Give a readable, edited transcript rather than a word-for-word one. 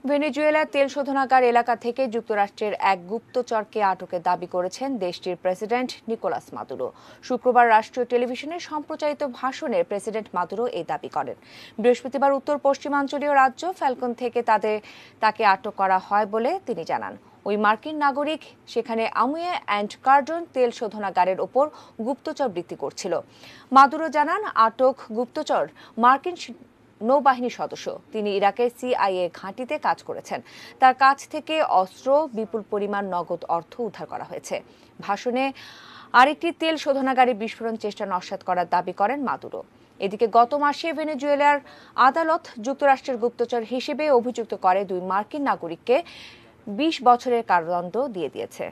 ভেনেজুয়েলার তেল শোধনাগার এলাকা থেকে যুক্তরাষ্ট্রের এক গুপ্তচরকে আটকের দাবি করেছেন দেশটির প্রেসিডেন্ট নিকোলাস মাদুরো। শুক্রবার রাষ্ট্রীয় টেলিভিশনে সম্প্রচারিত ভাষণে প্রেসিডেন্ট মাদুরো এই দাবি করেন। বৃহস্পতিবার উত্তর পশ্চিমাঞ্চলীয় রাজ্য ফ্যালকন থেকে তাকে আটক করা হয় বলে তিনি জানান। ওই মার্কিন নাগরিক সেখানে আমুয়ে অ্যান্ড কার্ডন তেল শোধনাগারের ওপর গুপ্তচর বৃত্তি করছিল। মাদুরো জানান, আটক গুপ্তচর মার্কিন নৌবাহিনীর সদস্য। তিনি ইরাকের সিআইএ ঘাঁটিতে কাজ করেছেন। তার কাছ থেকে অস্ত্র, বিপুল পরিমাণ নগদ অর্থ উদ্ধার করা হয়েছে। ভাষণে আরেকটি তেল শোধনাগারে বিস্ফোরণ চেষ্টা নস্যাৎ করার দাবি করেন মাদুরো। এদিকে গত মাসে ভেনেজুয়েলার আদালত যুক্তরাষ্ট্রের গুপ্তচর হিসেবে অভিযুক্ত করে দুই মার্কিন নাগরিককে 20 বছরের কারাদণ্ড দিয়েছে।